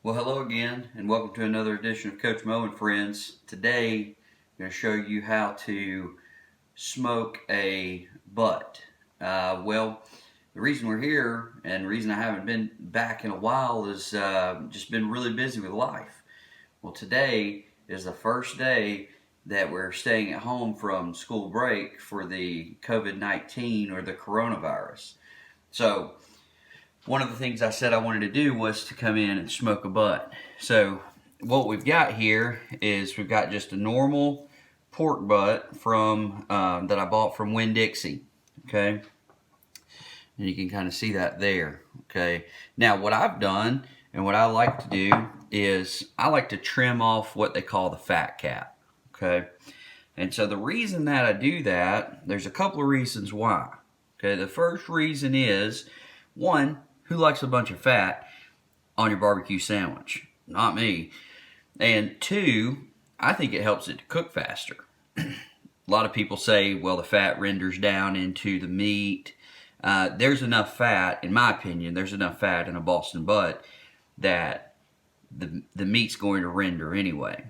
Well, hello again, and welcome to another edition of Coach Mo and Friends. Today, I'm going to show you how to smoke a butt. The reason we're here and the reason I haven't been back in a while is just been really busy with life. Well, today is the first day that we're staying at home from school break for the COVID-19 or the coronavirus. So, one of the things I said I wanted to do was to come in and smoke a butt. So what we've got here is we've got just a normal pork butt from that I bought from Winn-Dixie. Okay, and you can kind of see that there. Okay, now what I've done and what I like to do is I like to trim off what they call the fat cap. Okay, and so the reason that I do that, there's a couple of reasons why. Okay, the first reason is, one, who likes a bunch of fat on your barbecue sandwich? Not me. And two, I think it helps it to cook faster. A lot of people say, well, the fat renders down into the meat. There's enough fat, in my opinion, there's enough fat in a Boston butt that the meat's going to render anyway.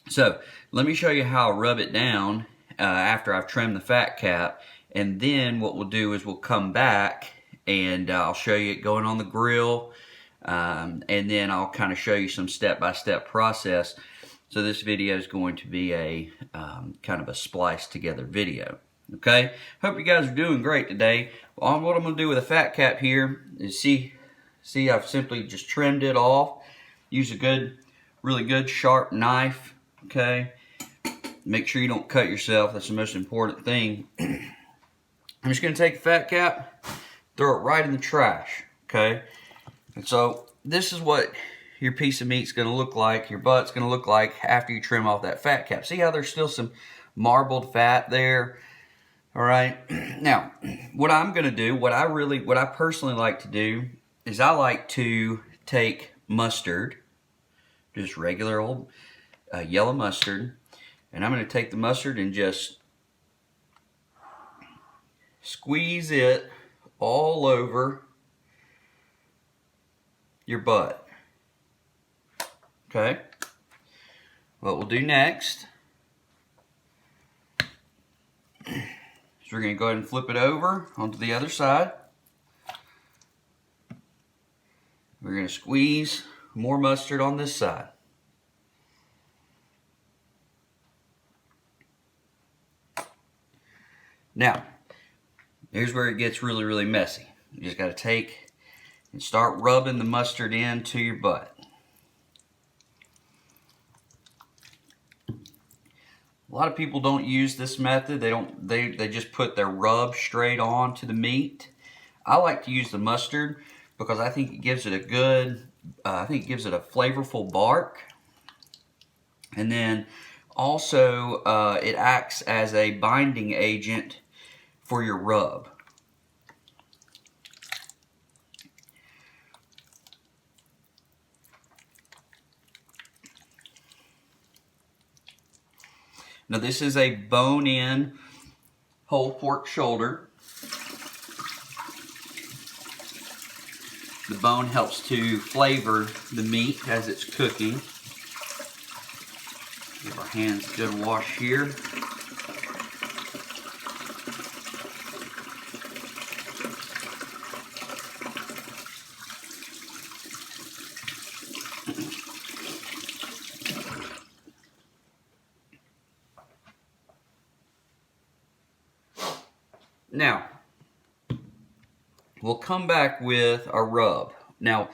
So let me show you how I rub it down after I've trimmed the fat cap, and then what we'll do is we'll come back and I'll show you it going on the grill, and then I'll kind of show you some step-by-step process. So this video is going to be a kind of a spliced together video. Okay, hope you guys are doing great today. Well, what I'm going to do with a fat cap here is see I've simply just trimmed it off. Use a really good sharp knife. Okay, make sure you don't cut yourself. That's the most important thing. I'm just going to take the fat cap, throw it right in the trash. Okay, and so this is what your piece of meat's going to look like, your butt's going to look like after you trim off that fat cap. See how there's still some marbled fat there? All right. Now, what I'm going to do, what I personally like to do is I like to take mustard, just regular old yellow mustard, and I'm going to take the mustard and just squeeze it all over your butt. Okay, what we'll do next is we're going to go ahead and flip it over onto the other side. We're going to squeeze more mustard on this side. Now, here's where it gets really, really messy. You just got to take and start rubbing the mustard into your butt. A lot of people don't use this method. They just put their rub straight onto the meat. I like to use the mustard because I think it gives it a good, I think it gives it a flavorful bark. And then also it acts as a binding agent for your rub. Now this is a bone-in whole pork shoulder. The bone helps to flavor the meat as it's cooking. Give our hands a good wash here. Now, we'll come back with our rub. Now,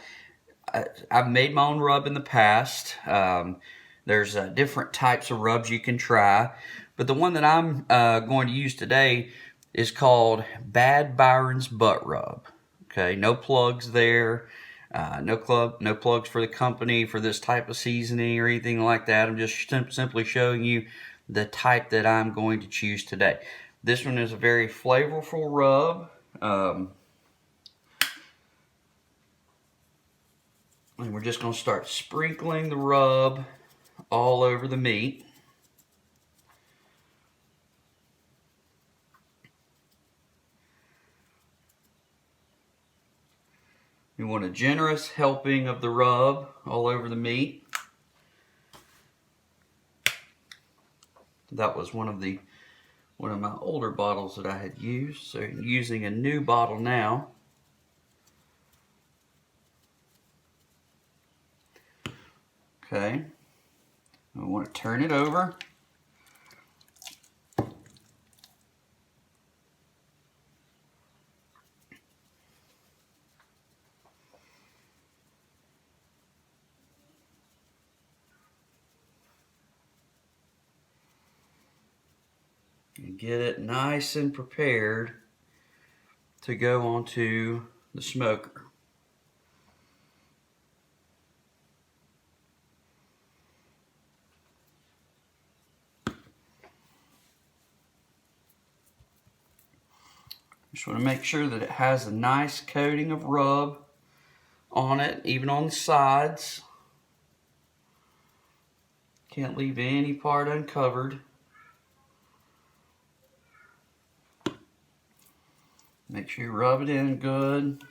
I've made my own rub in the past. There's different types of rubs you can try, but the one that I'm going to use today is called Bad Byron's Butt Rub. Okay, no plugs there. No plugs for the company for this type of seasoning or anything like that. I'm just simply showing you the type that I'm going to choose today. This one is a very flavorful rub. And we're just going to start sprinkling the rub all over the meat. You want a generous helping of the rub all over the meat. That was one of my older bottles that I had used, so I'm using a new bottle now. Okay, I want to turn it over. And get it nice and prepared to go onto the smoker. Just want to make sure that it has a nice coating of rub on it, even on the sides. Can't leave any part uncovered. Make sure you rub it in good.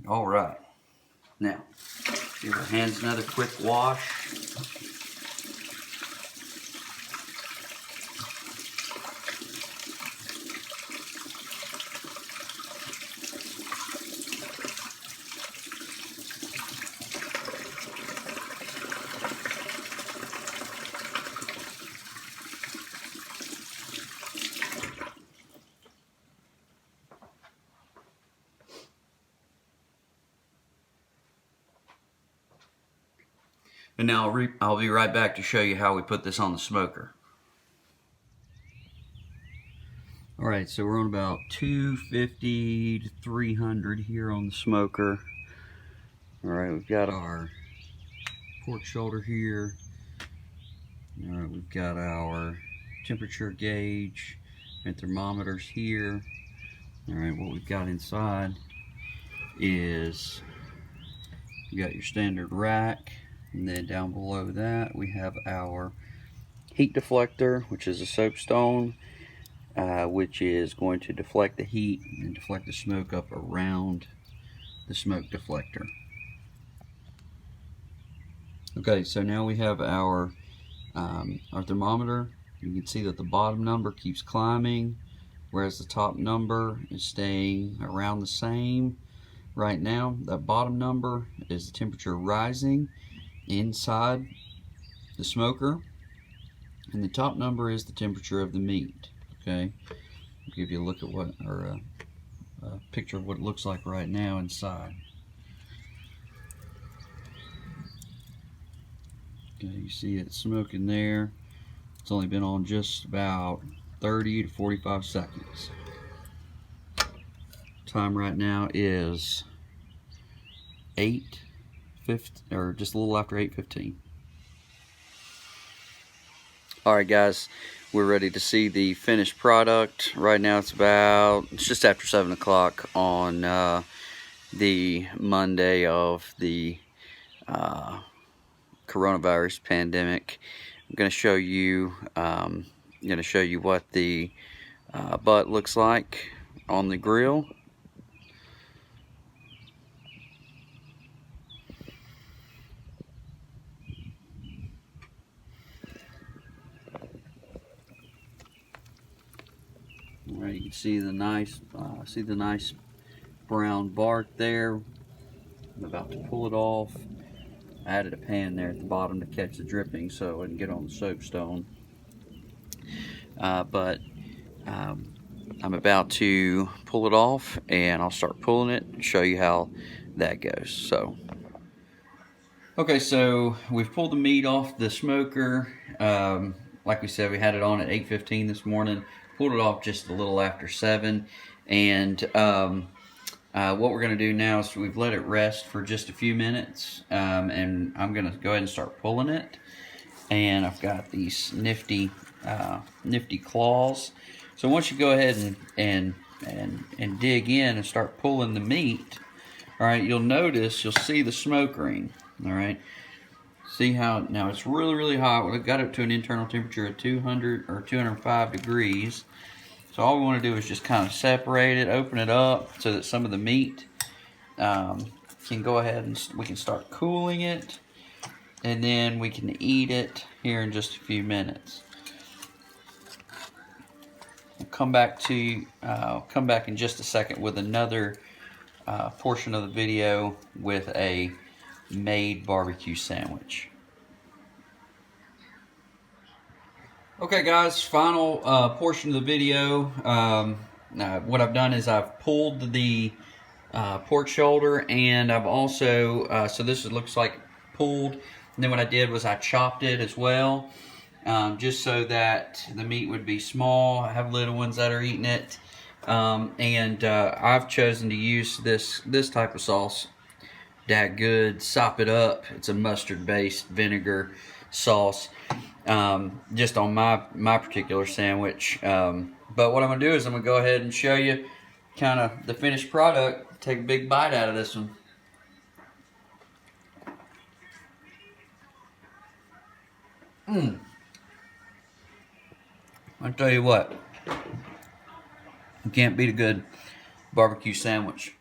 All right, now give our hands another quick wash. And now I'll be right back to show you how we put this on the smoker. All right, so we're on about 250 to 300 here on the smoker. All right, we've got our pork shoulder here. All right, we've got our temperature gauge and thermometers here. All right, what we've got inside is you got your standard rack. And then down below that we have our heat deflector, which is a soapstone, which is going to deflect the heat and deflect the smoke up around the smoke deflector. Okay, so now we have our thermometer. You can see that the bottom number keeps climbing, whereas the top number is staying around the same. Right now, that bottom number is the temperature rising inside the smoker, and the top number is the temperature of the meat. Okay, I'll give you a look at what, or a picture of what it looks like right now inside. Okay, you see it smoking there. It's only been on just about 30 to 45 seconds. Time right now is 8:50, or just a little after 8:15. Alright guys, we're ready to see the finished product. Right now it's just after 7 o'clock on the Monday of the coronavirus pandemic. I'm going to show you what the butt looks like on the grill. All right, you can see the nice brown bark there. I'm about to pull it off. I added a pan there at the bottom to catch the dripping so it wouldn't get on the soapstone. But I'm about to pull it off, and I'll start pulling it and show you how that goes. So, okay, so we've pulled the meat off the smoker. Like we said, we had it on at 8:15 this morning. Pulled it off just a little after 7, and What we're going to do now is we've let it rest for just a few minutes, and I'm going to go ahead and start pulling it. And I've got these nifty claws. So once you go ahead and dig in and start pulling the meat, all right, you'll see the smoke ring. All right, see how now it's really hot. We've got it to an internal temperature of 200 or 205 degrees. So all we want to do is just kind of separate it, open it up so that some of the meat can go ahead and we can start cooling it, and then we can eat it here in just a few minutes. We'll come back in just a second with another portion of the video with a made barbecue sandwich. Okay guys, final portion of the video. What I've done is I've pulled the pork shoulder, and I've also, so this looks like pulled, and then what I did was I chopped it as well, just so that the meat would be small. I have little ones that are eating it, and I've chosen to use this type of sauce, Dat Good Sop It Up. It's a mustard-based vinegar sauce, just on my particular sandwich. But what I'm gonna do is I'm gonna go ahead and show you kind of the finished product. Take a big bite out of this one. I'll tell you what, you can't beat a good barbecue sandwich.